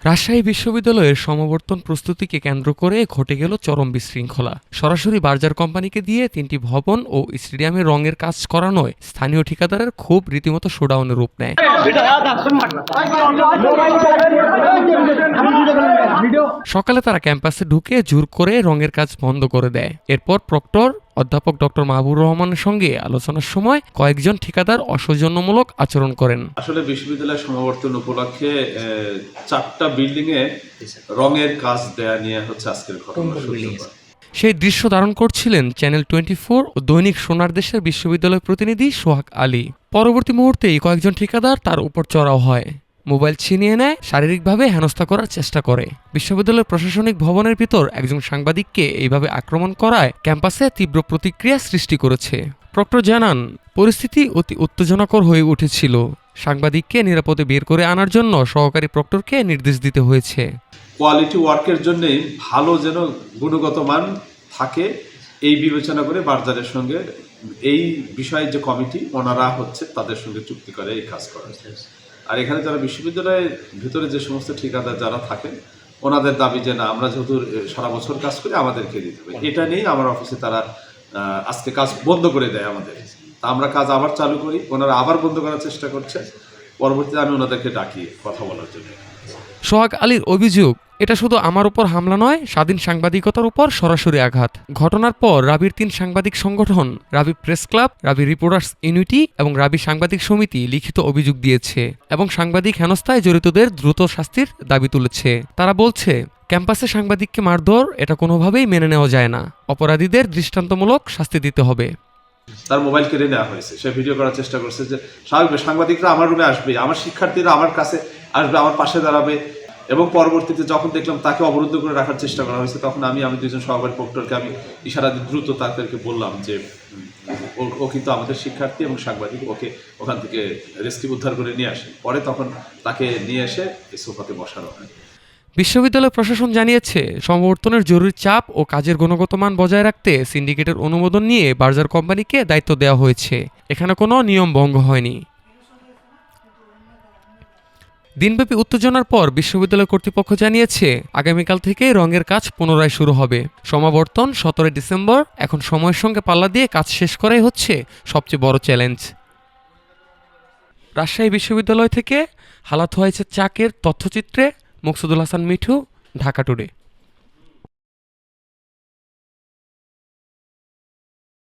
রাজশাহী বিশ্ববিদ্যালয়ের সমাবর্তন প্রস্তুতিকে কেন্দ্র করে ঘটে গেল চরম বিশৃঙ্খলা। সরাসরি বার্জার কোম্পানিকে দিয়ে 3টি ভবন ও স্টেডিয়ামে রঙের কাজ করানোয় স্থানীয় ঠিকাদারের ক্ষোভ রীতিমতো শোডাউনের রূপ নেয়। সকালে তারা ক্যাম্পাসে ঢুকে জোর করে রঙের কাজ বন্ধ করে দেয়। এরপর প্রক্টর অধ্যাপক ডক্টর মাহবুবুর রহমানের সঙ্গে আলোচনার সময় কয়েকজন ঠিকাদার অসৌজন্যমূলক আচরণ করেন। আসলে বিশ্ববিদ্যালয়ের সমাবর্তন উপলক্ষে 4টা বিল্ডিং এ রঙের কাজ দেয়া নিয়ে হচ্ছে আজকের ঘটনা। সেই দৃশ্য ধারণ করছিলেন চ্যানেল 24 ও দৈনিক সোনার দেশের বিশ্ববিদ্যালয় প্রতিনিধি সোহাগ আলী। পরবর্তী মুহূর্তেই কয়েকজন ঠিকাদার তার উপর চড়াও হয়, মোবাইল ছিনিয়ে নেয়, শারীরিকভাবে হেনস্থা করার চেষ্টা করে। বিশ্ববিদ্যালয়ের প্রশাসনিক ভবনের ভিতর একজন সাংবাদিককে এইভাবে আক্রমণ করায় ক্যাম্পাসে তীব্র প্রতিক্রিয়া সৃষ্টি করেছে। প্রক্টর জানান, পরিস্থিতি অতি উত্তেজনাকর হয়ে উঠেছিল। সাংবাদিককে নিরাপদে বের করে আনার জন্য সহকারী প্রক্টরকে নির্দেশ দিতে হয়েছে। কোয়ালিটি ওয়ার্কের জন্যই ভালো যেন গুণগত মান থাকে এই বিবেচনা করে বার্জারের সঙ্গে এই বিষয়ে যে কমিটি ওনারা হচ্ছে তাদের সঙ্গে চুক্তি করে এই কাজ করা। আর এখানে যারা বিশ্ববিদ্যালয়ের ভিতরে যে সমস্ত ঠিকাদার যারা থাকেন ওনাদের দাবি যে না, আমরা যেহেতু সারা বছর কাজ করি আমাদেরকে দিতে হবে, এটা নিয়েই আমার অফিসে তারা আজকে কাজ বন্ধ করে দেয় আমাদের। তা আমরা কাজ আবার চালু করি, ওনারা আবার বন্ধ করার চেষ্টা করছে। পরবর্তীতে আমি ওনাদেরকে ডাকি কথা বলার জন্য। সোহাগ আলীর অভিযোগ, এটা শুধু আমার উপর হামলা নয়, স্বাধীন সাংবাদিকতার উপর সরাসরি আঘাত। ঘটনার পর রাবির 3 সাংবাদিক সংগঠন রাবি প্রেস ক্লাব, রাবি রিপোর্টার্স ইউনিটি এবং রাবি সাংবাদিক সমিতি লিখিত অভিযোগ দিয়েছে এবং সাংবাদিক হেনস্থায় জড়িতদের দ্রুত শাস্তির দাবি তুলেছে। তারা বলছে, ক্যাম্পাসে সাংবাদিককে মারধর এটা কোনোভাবেই মেনে নেওয়া যায় না। অপরাধীদের দৃষ্টান্তমূলক শাস্তি দিতে হবে। তার মোবাইল কেড়ে নেওয়া হয়েছে। সে ভিডিও করার চেষ্টা করছে যে সাংবাদিকরা আমার রুমে আসবে, আমার শিক্ষার্থীরা আমার কাছে আসবে, আমার পাশে দাঁড়াবে। এবং পরবর্তীতে যখন দেখলাম তাকে অবরুদ্ধ করে রাখার চেষ্টা করা হয়েছে, তখন আমি 2জন সহকারী প্রক্টরকে আমি ইশারা দিয়ে দ্রুত তাদেরকে বললাম যে ও কিন্তু আমাদের শিক্ষার্থী এবং সাংবাদিক, ওকে ওখান থেকে রেস্কিউ উদ্ধার করে নিয়ে আসে। পরে তখন তাকে নিয়ে এসে এই সোফাতে বসানো হয়। বিশ্ববিদ্যালয় প্রশাসন জানিয়েছে, সমাবর্তনের জরুরি চাপ ও কাজের গুণগত মান বজায় রাখতে সিন্ডিকেটের অনুমোদন নিয়ে বার্জার কোম্পানিকে দায়িত্ব দেওয়া হয়েছে। এখানে কোনো নিয়ম ভঙ্গ হয়নি। দিনব্যাপী উত্তেজনার পর বিশ্ববিদ্যালয় কর্তৃপক্ষ জানিয়েছে, আগামীকাল থেকে রঙের কাজ পুনরায় শুরু হবে। সমাবর্তন 17 ডিসেম্বর। এখন সময়ের সঙ্গে পাল্লা দিয়ে কাজ শেষ করাই হচ্ছে সবচেয়ে বড় চ্যালেঞ্জ। রাজশাহী বিশ্ববিদ্যালয় থেকে হালাত হয়েছে চাকের তথ্যচিত্রে মুকসুদুল হাসান মিঠু, ঢাকা টুডে।